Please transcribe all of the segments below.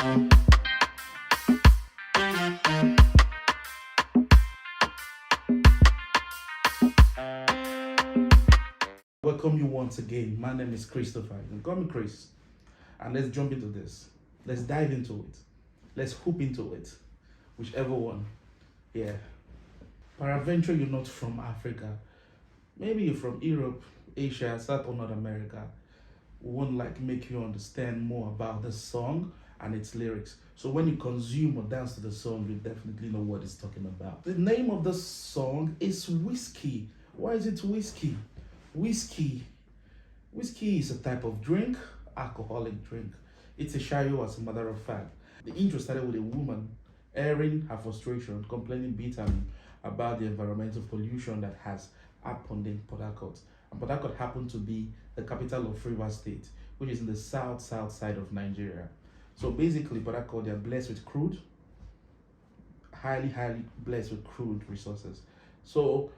Welcome you once again. My name is Christopher. You can call me Chris. And let's jump into this. Let's dive into it. Let's hoop into it. Whichever one. Yeah. Peradventure you're not from Africa. Maybe you're from Europe, Asia, South or North America. We won't make you understand more about the song and its lyrics. So when you consume or dance to the song, you definitely know what it's talking about. The name of the song is Whiskey. Why is it whiskey? Whiskey is a type of drink, alcoholic drink. It's a shayo, as a matter of fact. The intro started with a woman airing her frustration, complaining bitterly about the environmental pollution that has happened in Port Harcourt. And Port Harcourt happened to be the capital of Rivers State, which is in the south side of Nigeria. So basically, Port Harcourt, they are blessed with crude, highly blessed with crude resources. So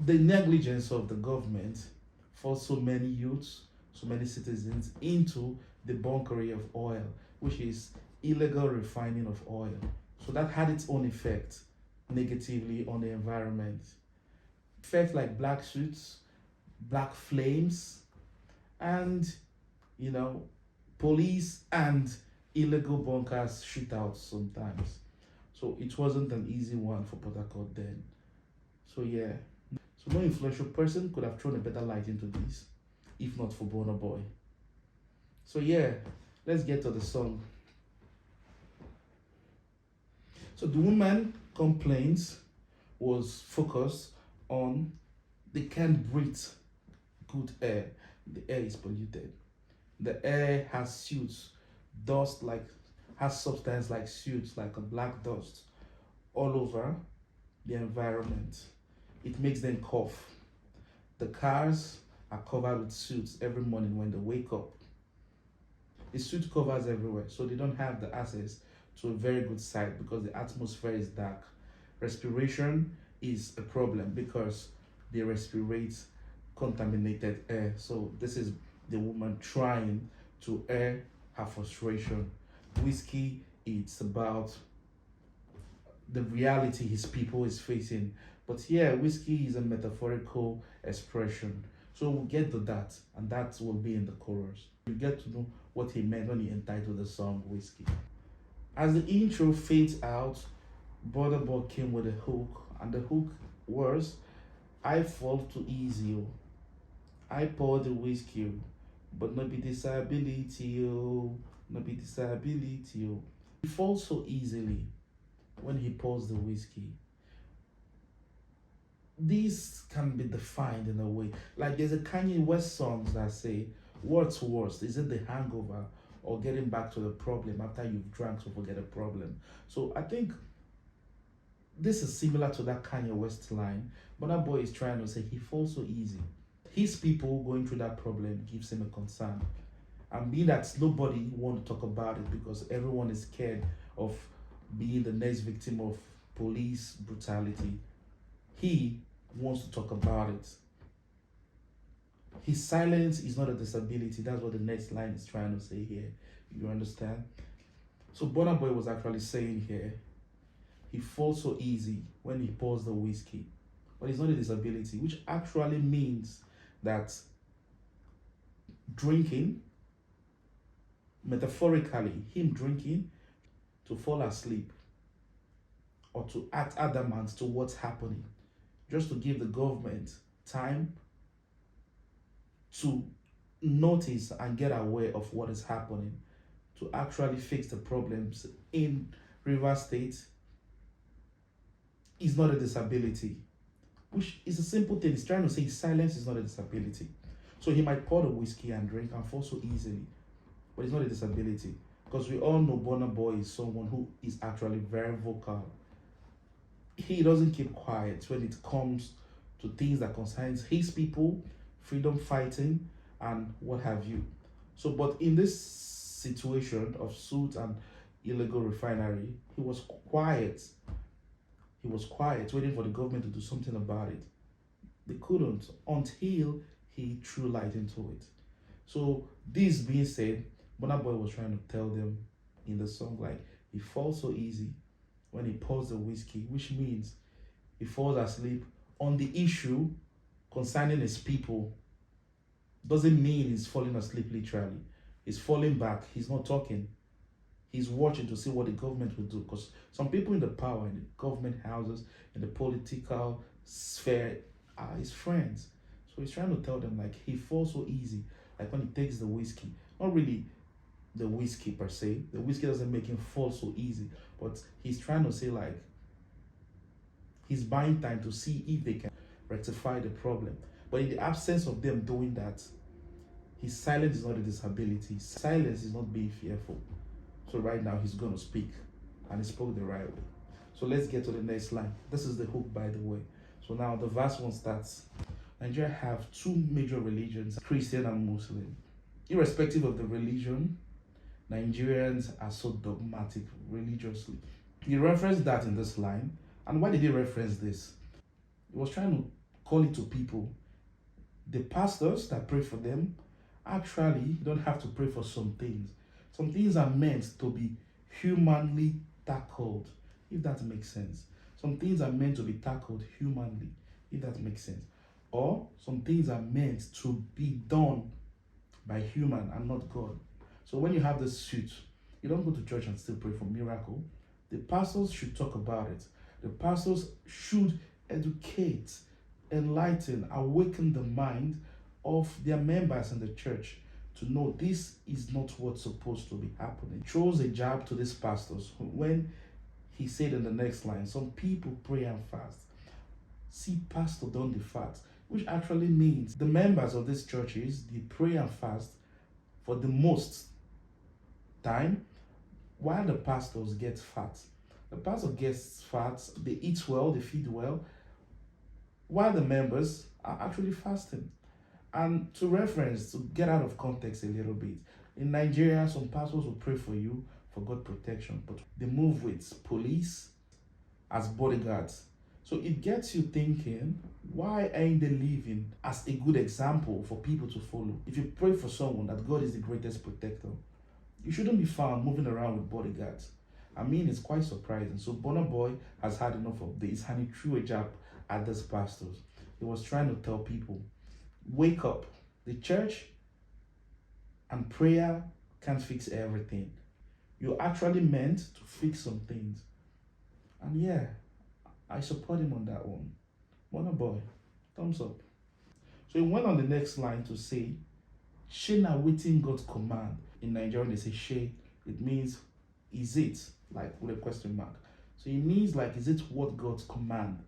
the negligence of the government forced so many youths, so many citizens into the bunkering of oil, which is illegal refining of oil. So that had its own effect negatively on the environment. Effects like black suits, black flames, and police and illegal bunkers shootouts sometimes. So it wasn't an easy one for Port Harcourt then. So yeah. So no influential person could have thrown a better light into this, if not for Burna Boy. So yeah, let's get to the song. So the woman complaints was focused on they can't breathe good air. The air is polluted. The air has soot, dust has substance like soot, like a black dust all over the environment. It makes them cough. The cars are covered with soot every morning when they wake up. The soot covers everywhere, so they don't have the access to a very good sight because the atmosphere is dark. Respiration is a problem because they respirate contaminated air. So this is the woman trying to air her frustration. Whiskey, it's about the reality his people is facing. But yeah, whiskey is a metaphorical expression. So we'll get to that, and that will be in the chorus. You get to know what he meant when he entitled the song Whiskey. As the intro fades out, Burna Boy came with a hook, and the hook was, I fall too easy, oh. I pour the whiskey, oh. But no be disability, oh. No be disability, oh. He falls so easily when he pours the whiskey. These can be defined in a way. Like there's a Kanye West songs that say, what's worse? Is it the hangover or getting back to the problem after you've drank to forget a problem? So I think this is similar to that Kanye West line. But that boy is trying to say he falls so easy. His people going through that problem gives him a concern. And being that nobody want to talk about it because everyone is scared of being the next victim of police brutality, he wants to talk about it. His silence is not a disability. That's what the next line is trying to say here. You understand? So Burna Boy was actually saying here, he falls so easy when he pours the whiskey. But it's not a disability, which actually means that drinking, metaphorically, him drinking to fall asleep or to act adamant to what's happening, just to give the government time to notice and get aware of what is happening, to actually fix the problems in Rivers State, is not a disability, which is a simple thing. He's trying to say silence is not a disability. So he might pour the whiskey and drink and fall so easily, but it's not a disability. Because we all know Burna Boy is someone who is actually very vocal. He doesn't keep quiet when it comes to things that concerns his people, freedom fighting, and what have you. So, but in this situation of suit and illegal refinery, he was quiet. He was quiet, waiting for the government to do something about it. They couldn't until he threw light into it. So, this being said, Burna Boy was trying to tell them in the song, like he falls so easy when he pours the whiskey, which means he falls asleep on the issue concerning his people. Doesn't mean he's falling asleep literally. He's falling back. He's not talking. He's watching to see what the government will do. Because some people in the power, in the government houses, in the political sphere, are his friends. So he's trying to tell them, like, he falls so easy. Like when he takes the whiskey. Not really the whiskey per se. The whiskey doesn't make him fall so easy. But he's trying to say, like, he's buying time to see if they can rectify the problem. But in the absence of them doing that, his silence is not a disability. His silence is not being fearful. So right now he's going to speak, and he spoke the right way. So let's get to the next line. This is the hook, by the way. So now the verse 1 starts. Nigeria have two major religions, Christian and Muslim. Irrespective of the religion, Nigerians are so dogmatic religiously. He referenced that in this line. And why did he reference this? He was trying to call it to people. The pastors that pray for them, actually, you don't have to pray for some things. Some things are meant to be humanly tackled, if that makes sense. Some things are meant to be tackled humanly, if that makes sense. Or some things are meant to be done by human and not God. So when you have this suit, you don't go to church and still pray for miracle. The pastors should talk about it. The pastors should educate, enlighten, awaken the mind of their members in the church to know this is not what's supposed to be happening. It throws a jab to these pastors when he said in the next line, some people pray and fast. See, pastor don't the fast, which actually means the members of these churches, they pray and fast for the most time, while the pastors get fat. The pastor gets fat, they eat well, they feed well, while the members are actually fasting. And to reference, to get out of context a little bit, in Nigeria, some pastors will pray for you for God protection, but they move with police as bodyguards. So it gets you thinking, why ain't they living as a good example for people to follow? If you pray for someone that God is the greatest protector, you shouldn't be found moving around with bodyguards. I mean, it's quite surprising. So Burna Boy has had enough of this, and he threw a jab at these pastors. He was trying to tell people, wake up. The church and prayer can't fix everything. You're actually meant to fix some things. And yeah, I support him on that one. Burna Boy, thumbs up. So he went on the next line to say, She na waiting God's command. In Nigerian, they say she. It means, is it? Like with a question mark. So it means like, is it what God's command?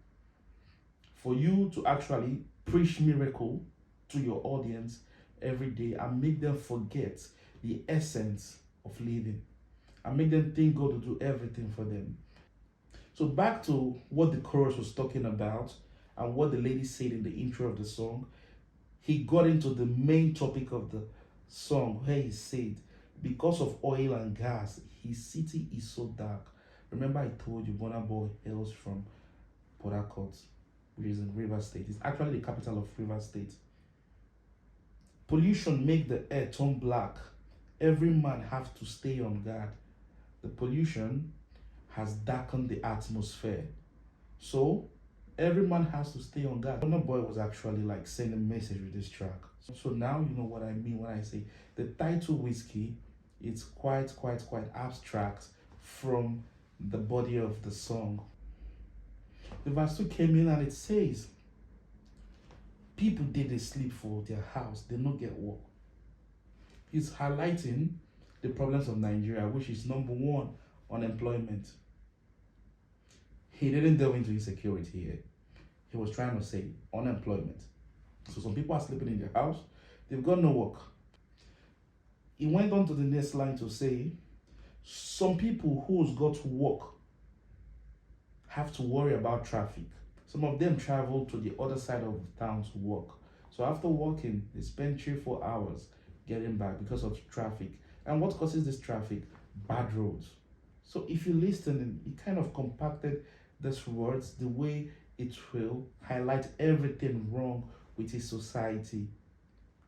For you to actually preach miracle to your audience every day and make them forget the essence of living and make them think God will do everything for them. So back to what the chorus was talking about and what the lady said in the intro of the song, he got into the main topic of the song where he said, because of oil and gas, his city is so dark. Remember I told you Burna Boy hails from Port Harcourt, which is in Rivers State. It's actually the capital of Rivers State. Pollution make the air turn black. Every man have to stay on guard. The pollution has darkened the atmosphere. So every man has to stay on guard. Burna Boy was actually like sending a message with this track. So now you know what I mean when I say the title Whiskey, it's quite abstract from the body of the song. The verse 2 came in and it says, people they sleep for their house, they not get work. He's highlighting the problems of Nigeria, which is number one, unemployment. He didn't delve into insecurity here. He was trying to say unemployment. So some people are sleeping in their house, they've got no work. He went on to the next line to say, some people who's got work have to worry about traffic. Some of them travel to the other side of town to work. So after working, they spend 3-4 hours getting back because of traffic. And what causes this traffic? Bad roads. So if you listen, it kind of compacted these words the way it will highlight everything wrong with his society.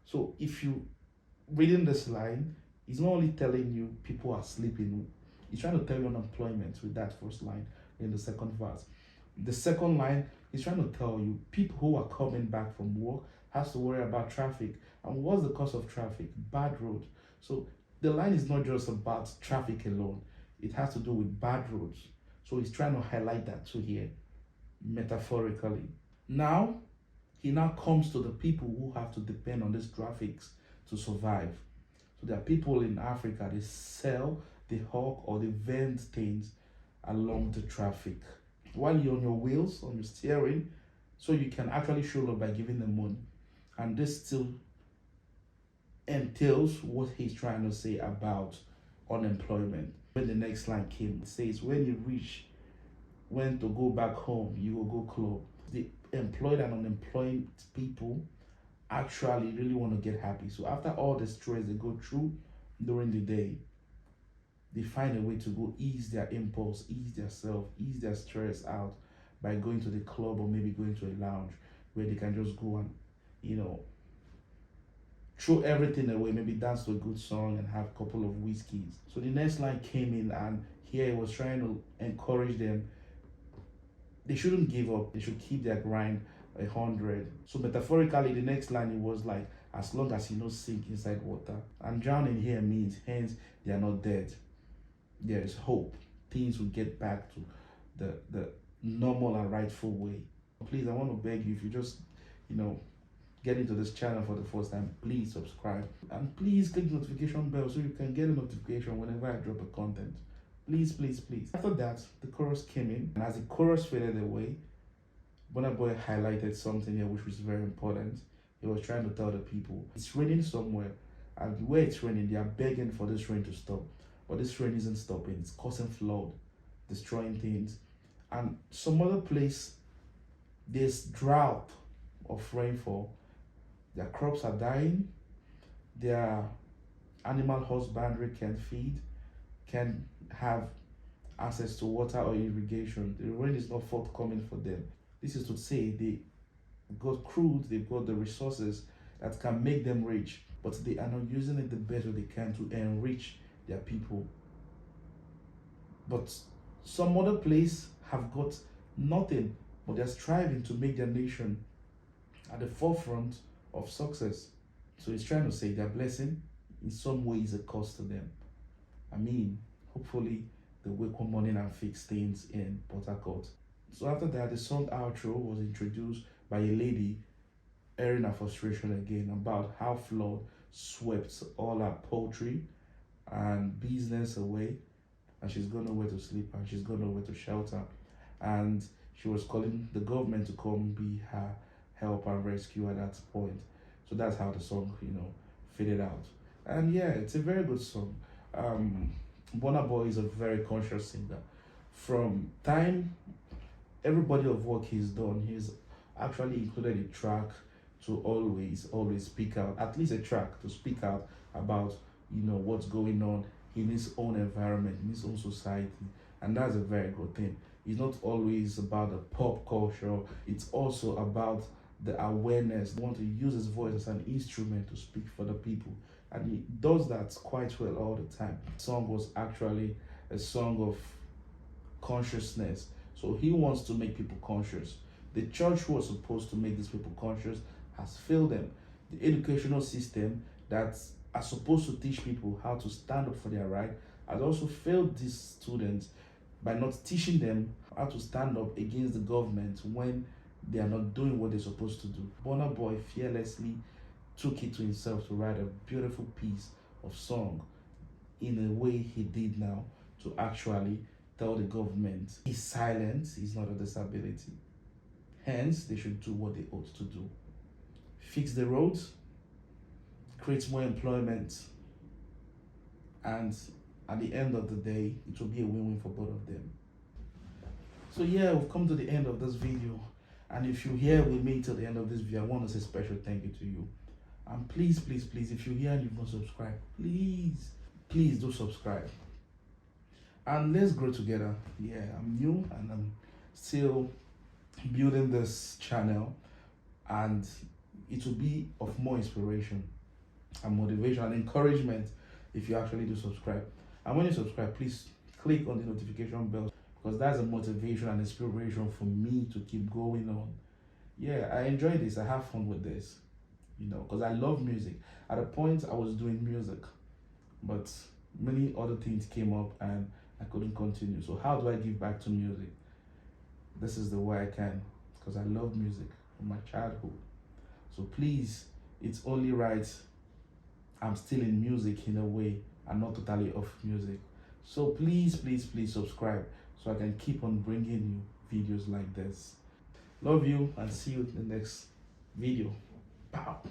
So if you reading this line, it's not only telling you people are sleeping He's trying to tell you unemployment with that first line in the second verse. The second line, he's trying to tell you people who are coming back from work has to worry about traffic. And what's the cause of traffic? Bad roads. So the line is not just about traffic alone. It has to do with bad roads. So he's trying to highlight that too here, metaphorically. Now, he now comes to the people who have to depend on these traffics to survive. So there are people in Africa, they sell, they hawk, or they vend things along the traffic while you're on your wheels, on your steering, so you can actually show up by giving them money. And this still entails what he's trying to say about unemployment. When the next line came, it says, when to go back home, you will go club. The employed and unemployed people actually really want to get happy. So after all the stress they go through during the day, they find a way to go ease their impulse, ease their self, ease their stress out by going to the club or maybe going to a lounge where they can just go and, throw everything away, maybe dance to a good song and have a couple of whiskeys. So the next line came in, and here he was trying to encourage them. They shouldn't give up. They should keep their grind 100. So metaphorically, the next line, it was like, as long as you don't sink inside water. And drowning here means, hence, they are not dead. There is hope. Things will get back to the normal and rightful way. Please, I want to beg you, if you just, get into this channel for the first time, please subscribe. And please click the notification bell so you can get a notification whenever I drop a content. Please, please, please. After that, the chorus came in, and as the chorus faded away, Burna Boy highlighted something here which was very important. He was trying to tell the people, it's raining somewhere, and where it's raining, they are begging for this rain to stop. But this rain isn't stopping. It's causing flood, destroying things. And some other place, there's drought of rainfall. Their crops are dying. Their animal husbandry can feed, can have access to water or irrigation. The rain is not forthcoming for them. This is to say they got crude, they've got the resources that can make them rich, but they are not using it the best way they can to enrich their people. But some other place have got nothing, but they're striving to make their nation at the forefront of success. So he's trying to say their blessing in some way is a cost to them. I mean, hopefully they wake one morning and fix things in Port Harcourt. So after that, the song outro was introduced by a lady airing her frustration again about how flood swept all her poultry and business away, and she's got nowhere to sleep and she's got nowhere to shelter, and she was calling the government to come be her help and rescue at that point. So that's how the song faded out. And yeah, it's a very good song. Burna Boy is a very conscious singer. From time every body of work he's done, he's actually included a track to always speak out, at least a track to speak out about what's going on in his own environment, in his own society. And that's a very good thing. It's not always about the pop culture, it's also about the awareness. They want to use his voice as an instrument to speak for the people, and he does that quite well all the time. The song was actually a song of consciousness, so he wants to make people conscious. The church who was supposed to make these people conscious has failed them. The educational system that are supposed to teach people how to stand up for their right has also failed these students by not teaching them how to stand up against the government when they are not doing what they're supposed to do. Burna Boy fearlessly took it to himself to write a beautiful piece of song in a way he did now to actually tell the government his silence is not a disability. Hence, they should do what they ought to do. Fix the roads, create more employment, and at the end of the day, it will be a win-win for both of them. So yeah, we've come to the end of this video. And if you're here with me till the end of this video, I want to say special thank you to you. And please, please, please, if you're here and you've not subscribed, please do subscribe. And let's grow together. Yeah, I'm new and I'm still building this channel, and it will be of more inspiration and motivation and encouragement if you actually do subscribe. And when you subscribe, please click on the notification bell, because that's a motivation and inspiration for me to keep going on. Yeah, I enjoy this. I have fun with this, because I love music. At a point, I was doing music, but many other things came up and I couldn't continue. So how do I give back to music? This is the way I can, because I love music from my childhood. So please, it's only right I'm still in music in a way. I'm not totally off music. So please, please, please subscribe so I can keep on bringing you videos like this. Love you and see you in the next video. Pow.